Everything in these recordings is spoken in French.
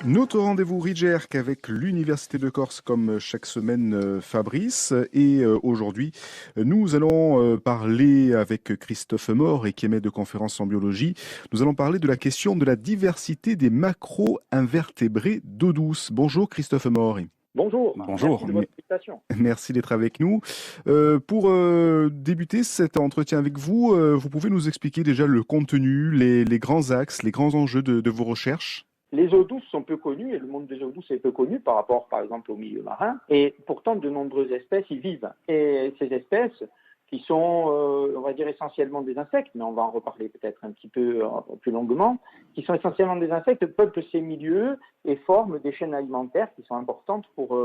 Notre rendez-vous Ridgerc avec l'Université de Corse comme chaque semaine, Fabrice. Et aujourd'hui, nous allons parler avec Christophe Mort et qui est maître de conférence en biologie. Nous allons parler de la question de la diversité des macro-invertébrés d'eau douce. Bonjour Christophe Mort. Bonjour, merci Bonjour, de votre invitation. merci d'être avec nous. Pour débuter cet entretien avec vous, vous pouvez nous expliquer déjà le contenu, les grands axes, les grands enjeux de vos recherches? Les eaux douces sont peu connues et le monde des eaux douces est peu connu par rapport, par exemple, au milieu marin. Et pourtant, de nombreuses espèces y vivent. Et ces espèces, qui sont, on va dire, essentiellement des insectes, mais on va en reparler peut-être un petit peu plus longuement, qui sont essentiellement des insectes, peuplent ces milieux et forment des chaînes alimentaires qui sont importantes pour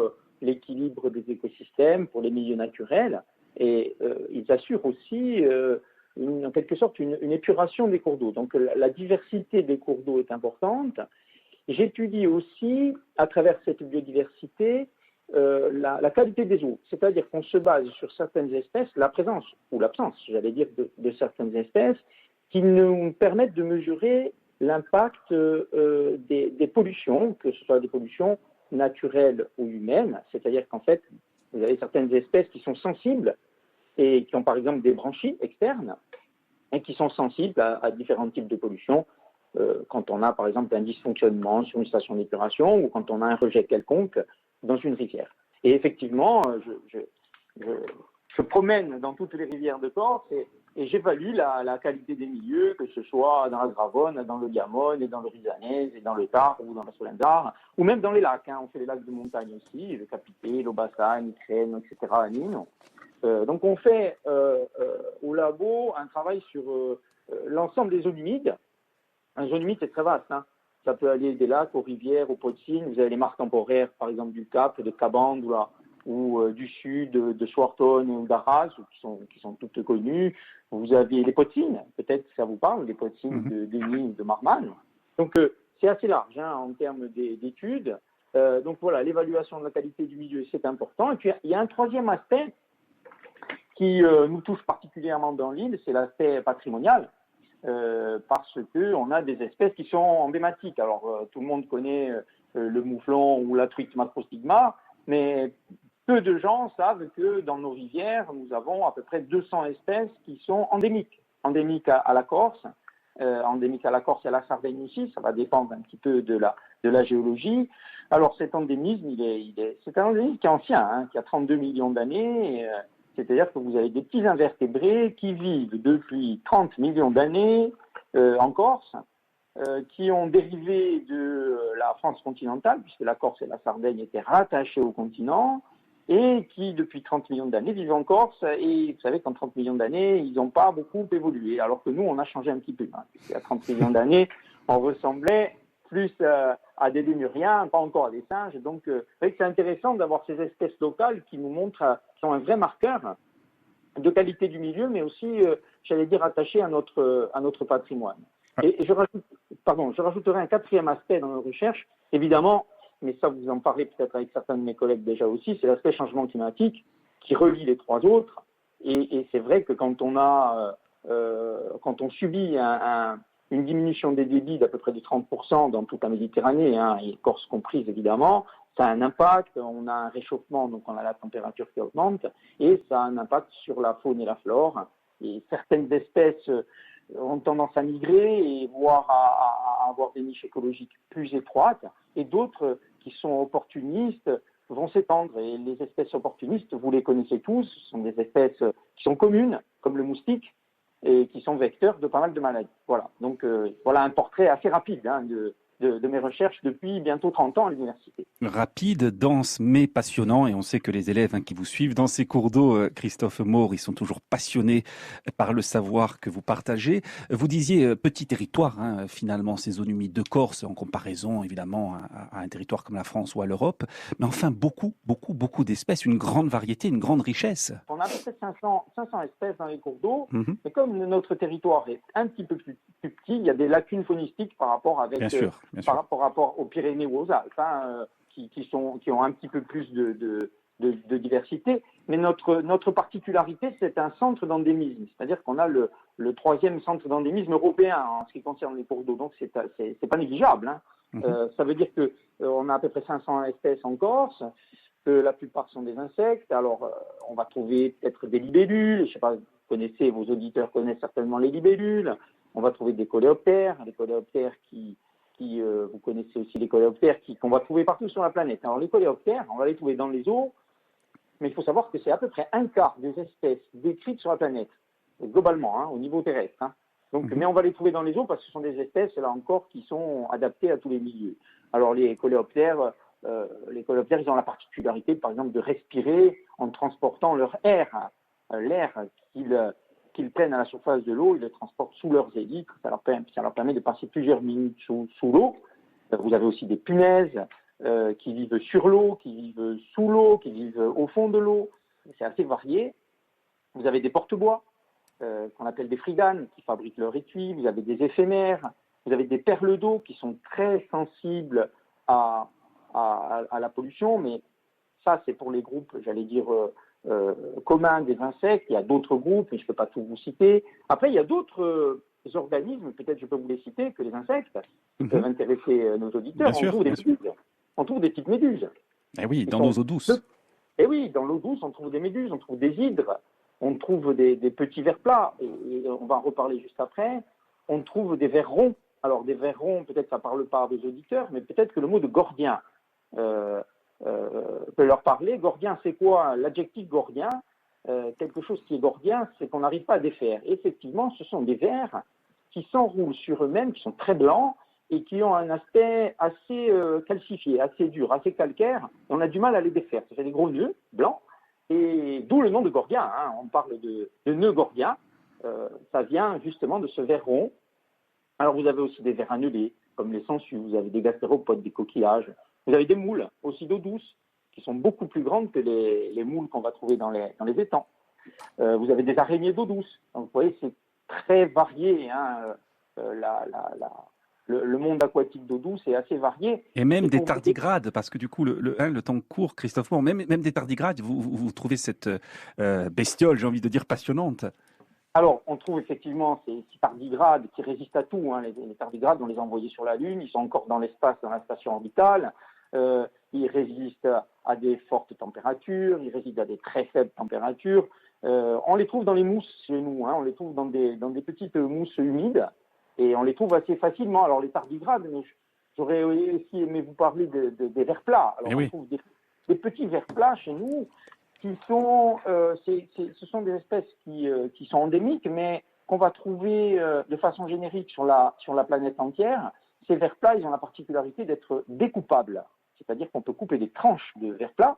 l'équilibre des écosystèmes, pour les milieux naturels. Et ils assurent aussi en quelque sorte une épuration des cours d'eau. Donc la diversité des cours d'eau est importante. J'étudie aussi, à travers cette biodiversité, la qualité des eaux. C'est-à-dire qu'on se base sur certaines espèces, la présence ou l'absence, j'allais dire, de certaines espèces, qui nous permettent de mesurer l'impact des pollutions, que ce soit des pollutions naturelles ou humaines. C'est-à-dire qu'en fait, vous avez certaines espèces qui sont sensibles et qui ont par exemple des branchies externes et qui sont sensibles à différents types de pollutions. Quand on a par exemple un dysfonctionnement sur une station d'épuration ou quand on a un rejet quelconque dans une rivière. Et effectivement, je promène dans toutes les rivières de Corse et j'évalue la qualité des milieux, que ce soit dans la Gravone, dans le Gamone, et dans le Risanese, et dans le Tard ou dans la Solendar, ou même dans les lacs. On fait les lacs de montagne aussi, le Capité, l'Aubassagne, Crène, etc. à Nîmes. Donc on fait au labo un travail sur l'ensemble des zones humides. Un zone humide, c'est très vaste. Ça peut aller des lacs aux rivières, aux potines. Vous avez les marques temporaires, par exemple, du Cap, de Cabande ou du sud, de Swarton ou d'Arras, qui sont toutes connues. Vous avez les potines, peut-être que ça vous parle, les potines de Nîmes, de Marmande. Donc, c'est assez large en termes d'études. Donc, voilà, l'évaluation de la qualité du milieu, c'est important. Et puis, il y a un troisième aspect qui nous touche particulièrement dans l'île, c'est l'aspect patrimonial. Parce qu'on a des espèces qui sont emblématiques. Alors, tout le monde connaît le mouflon ou la truite macrostigma, mais peu de gens savent que dans nos rivières, nous avons à peu près 200 espèces qui sont endémiques. Endémiques à la Corse, endémiques à la Corse et à la Sardaigne aussi, ça va dépendre un petit peu de la géologie. Alors, cet endémisme, c'est un endémisme qui est ancien, qui a 32 millions d'années. C'est-à-dire que vous avez des petits invertébrés qui vivent depuis 30 millions d'années en Corse, qui ont dérivé de la France continentale, puisque la Corse et la Sardaigne étaient rattachées au continent, et qui, depuis 30 millions d'années, vivent en Corse. Et vous savez qu'en 30 millions d'années, ils n'ont pas beaucoup évolué, alors que nous, on a changé un petit peu. Puisqu'il y a 30 millions d'années, on ressemblait plus à des lémuriens, pas encore à des singes. Donc, c'est intéressant d'avoir ces espèces locales qui nous montrent, qui sont un vrai marqueur de qualité du milieu, mais aussi, j'allais dire, attaché à notre patrimoine. Et je rajouterai un quatrième aspect dans nos recherches, évidemment, mais ça vous en parlez peut-être avec certains de mes collègues déjà aussi, c'est l'aspect changement climatique qui relie les trois autres. Et c'est vrai que quand on subit une diminution des débits d'à peu près de 30% dans toute la Méditerranée, et Corse comprise évidemment, ça a un impact, on a un réchauffement, donc on a la température qui augmente, et ça a un impact sur la faune et la flore. Et certaines espèces ont tendance à migrer et voire à avoir des niches écologiques plus étroites, et d'autres qui sont opportunistes vont s'étendre. Et les espèces opportunistes, vous les connaissez tous, ce sont des espèces qui sont communes, comme le moustique, et qui sont vecteurs de pas mal de maladies. Voilà. Donc, voilà un portrait assez rapide de mes recherches depuis bientôt 30 ans à l'université. Rapide, dense, mais passionnant. Et on sait que les élèves qui vous suivent dans ces cours d'eau, Christophe Maury, ils sont toujours passionnés par le savoir que vous partagez. Vous disiez petit territoire, finalement, ces zones humides de Corse, en comparaison, évidemment, à un territoire comme la France ou à l'Europe. Mais enfin, beaucoup d'espèces, une grande variété, une grande richesse. On a à peu près 500 espèces dans les cours d'eau. Mm-hmm. Mais comme notre territoire est un petit peu plus petit, il y a des lacunes faunistiques par rapport rapport aux Pyrénées ou aux Alpes, qui ont un petit peu plus de diversité. Mais notre particularité, c'est un centre d'endémisme. C'est-à-dire qu'on a le troisième centre d'endémisme européen en ce qui concerne les cours d'eau. Donc, c'est pas négligeable. Ça veut dire que on a à peu près 500 espèces en Corse, que la plupart sont des insectes. Alors, on va trouver peut-être des libellules, je ne sais pas, vos auditeurs connaissent certainement les libellules. On va trouver des coléoptères, vous connaissez aussi les coléoptères qu'on va trouver partout sur la planète. Alors, les coléoptères, on va les trouver dans les eaux, mais il faut savoir que c'est à peu près un quart des espèces décrites sur la planète, globalement, au niveau terrestre. Donc, mais on va les trouver dans les eaux parce que ce sont des espèces, là encore, qui sont adaptées à tous les milieux. Alors, les coléoptères, ils ont la particularité, par exemple, de respirer en transportant leur air. L'air qu'ils prennent à la surface de l'eau, ils le transportent sous leurs élytres. Ça leur permet de passer plusieurs minutes sous l'eau. Vous avez aussi des punaises qui vivent sur l'eau, qui vivent sous l'eau, qui vivent au fond de l'eau. C'est assez varié. Vous avez des porte-bois qu'on appelle des friganes qui fabriquent leur étui. Vous avez des éphémères. Vous avez des perles d'eau qui sont très sensibles à la pollution. Mais ça, c'est pour les groupes, j'allais dire, communs des insectes. Il y a d'autres groupes, mais je ne peux pas tout vous citer. Après, il y a d'autres organismes, peut-être je peux vous les citer, que les insectes, qui peuvent intéresser nos auditeurs. On trouve des petites méduses. Eh oui, dans nos eaux douces. Eh oui, dans l'eau douce, on trouve des méduses, on trouve des hydres, on trouve des petits vers plats, et on va en reparler juste après. On trouve des vers ronds. Alors, des vers ronds, peut-être ça ne parle pas à vos auditeurs, mais peut-être que le mot de gordien peut leur parler. Gordien, c'est quoi? L'adjectif gordien, quelque chose qui est gordien, c'est qu'on n'arrive pas à défaire. Et effectivement, ce sont des vers qui s'enroulent sur eux-mêmes, qui sont très blancs, et qui ont un aspect assez calcifié, assez dur, assez calcaire. On a du mal à les défaire. Ça fait des gros nœuds blancs, et d'où le nom de gordien. On parle de nœud gordien. Ça vient justement de ce ver rond. Alors vous avez aussi des vers annelés, comme les sangsues, vous avez des gastéropodes, des coquillages. Vous avez des moules, aussi d'eau douce, qui sont beaucoup plus grandes que les moules qu'on va trouver dans les étangs. Vous avez des araignées d'eau douce. Donc vous voyez, c'est très varié. Le monde aquatique d'eau douce est assez varié. Et même des tardigrades, parce que du coup, le temps court, Christophe Moore, même des tardigrades, vous trouvez cette bestiole, j'ai envie de dire, passionnante. Alors, on trouve effectivement ces tardigrades qui résistent à tout. Les tardigrades, on les a envoyés sur la Lune, ils sont encore dans l'espace, dans la station orbitale. Ils résistent à des fortes températures, ils résistent à des très faibles températures. On les trouve dans les mousses chez nous, on les trouve dans des petites mousses humides. Et on les trouve assez facilement. Alors, les tardigrades, mais j'aurais aussi aimé vous parler des vers plats. Alors, on trouve des petits vers plats chez nous qui sont, ce sont des espèces qui sont endémiques, mais qu'on va trouver de façon générique sur la planète entière. Ces vers plats, ils ont la particularité d'être découpables. C'est-à-dire qu'on peut couper des tranches de vers plats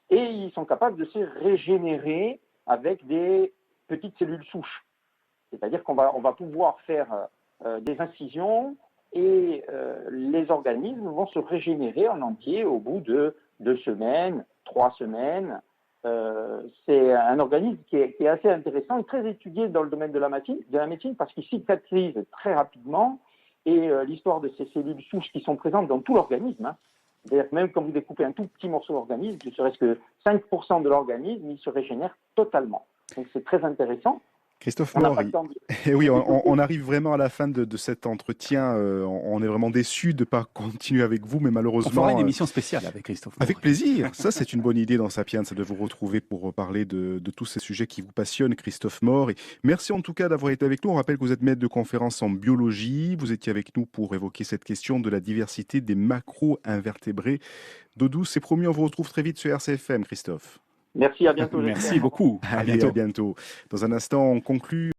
et ils sont capables de se régénérer avec des petites cellules souches. C'est-à-dire qu'on va pouvoir faire des incisions et les organismes vont se régénérer en entier au bout de 2 semaines, 3 semaines. C'est un organisme qui est assez intéressant et très étudié dans le domaine de la médecine parce qu'il cicatrise très rapidement et l'histoire de ces cellules souches qui sont présentes dans tout l'organisme, c'est-à-dire même quand vous découpez un tout petit morceau d'organisme, ne serait-ce que 5% de l'organisme, il se régénère totalement. Donc c'est très intéressant. Christophe Moore, oui, on arrive vraiment à la fin de cet entretien. On est vraiment déçus de ne pas continuer avec vous, mais malheureusement... On fera une émission spéciale avec Christophe Moore. Avec plaisir. Ça, c'est une bonne idée dans Sapiens, de vous retrouver pour parler de tous ces sujets qui vous passionnent, Christophe Moore. Et merci en tout cas d'avoir été avec nous. On rappelle que vous êtes maître de conférence en biologie. Vous étiez avec nous pour évoquer cette question de la diversité des macro-invertébrés d'eau douce. C'est promis, on vous retrouve très vite sur RCFM, Christophe. Merci, à bientôt. Merci beaucoup. Allez, à bientôt. Dans un instant, on conclut.